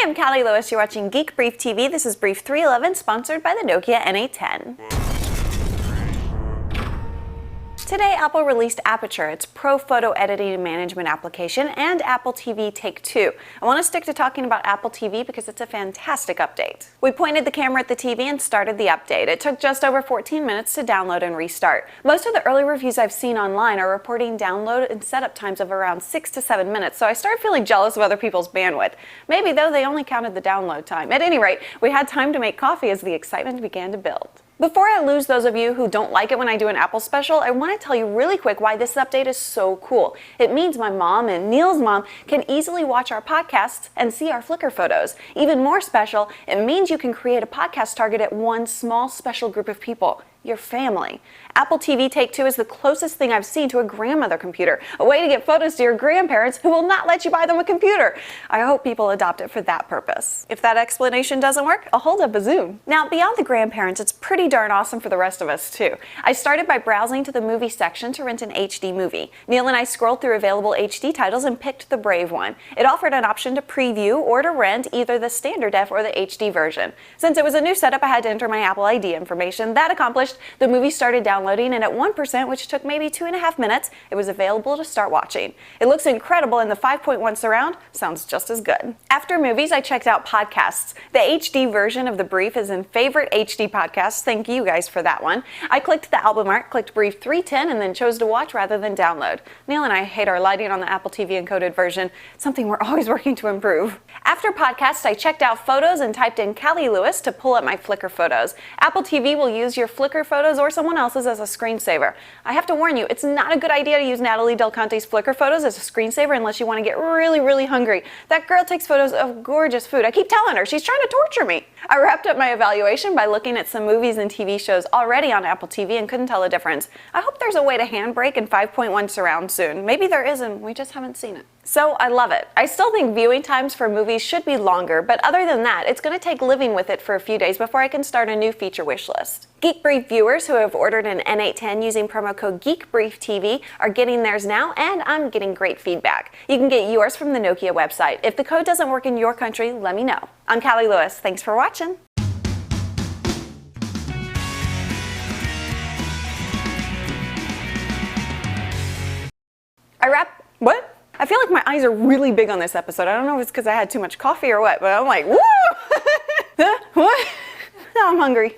I'm Callie Lewis. You're watching Geek Brief TV. This is Brief 311, sponsored by the Nokia N810. Today, Apple released Aperture, its pro photo editing and management application, and Apple TV Take 2. I want to stick to talking about Apple TV because it's a fantastic update. We pointed the camera at the TV and started the update. It took just over 14 minutes to download and restart. Most of the early reviews I've seen online are reporting download and setup times of around 6 to 7 minutes, so I started feeling jealous of other people's bandwidth. Maybe, though, they only counted the download time. At any rate, we had time to make coffee as the excitement began to build. Before I lose those of you who don't like it when I do an Apple special, I want to tell you really quick why this update is so cool. It means my mom and Neal's mom can easily watch our podcasts and see our Flickr photos. Even more special, it means you can create a podcast target at one small special group of people. Your family. Apple TV Take 2 is the closest thing I've seen to a grandmother computer, a way to get photos to your grandparents who will not let you buy them a computer. I hope people adopt it for that purpose. If that explanation doesn't work, I'll hold up a Zoom. Now, beyond the grandparents, it's pretty darn awesome for the rest of us too. I started by browsing to the movie section to rent an HD movie. Neal and I scrolled through available HD titles and picked the Brave one. It offered an option to preview or to rent either the standard def or the HD version. Since it was a new setup, I had to enter my Apple ID information. That accomplished, the movie started downloading, and at 1%, which took maybe 2.5 minutes, it was available to start watching. It looks incredible, and the 5.1 surround sounds just as good. After movies, I checked out podcasts. The HD version of The Brief is in Favorite HD Podcasts. Thank you guys for that one. I clicked the album art, clicked Brief 310, and then chose to watch rather than download. Neal and I hate our lighting on the Apple TV encoded version, something we're always working to improve. After podcasts, I checked out photos and typed in Callie Lewis to pull up my Flickr photos. Apple TV will use your Flickr photos or someone else's as a screensaver. I have to warn you, it's not a good idea to use Natalie Del Conte's Flickr photos as a screensaver unless you want to get really hungry. That girl takes photos of gorgeous food. I keep telling her, she's trying to torture me. I wrapped up my evaluation by looking at some movies and TV shows already on Apple TV and couldn't tell the difference. I hope there's a way to handbrake in 5.1 surround soon. Maybe there isn't, we just haven't seen it. So I love it. I still think viewing times for movies should be longer, but other than that, it's going to take living with it for a few days before I can start a new feature wish list. Geek Brief viewers who have ordered an N810 using promo code Geek Brief TV are getting theirs now, and I'm getting great feedback. You can get yours from the Nokia website. If the code doesn't work in your country, let me know. I'm Callie Lewis. Thanks for watching. What? I feel like my eyes are really big on this episode. I don't know if it's because I had too much coffee or what, but I'm like, woo! What? Now I'm hungry.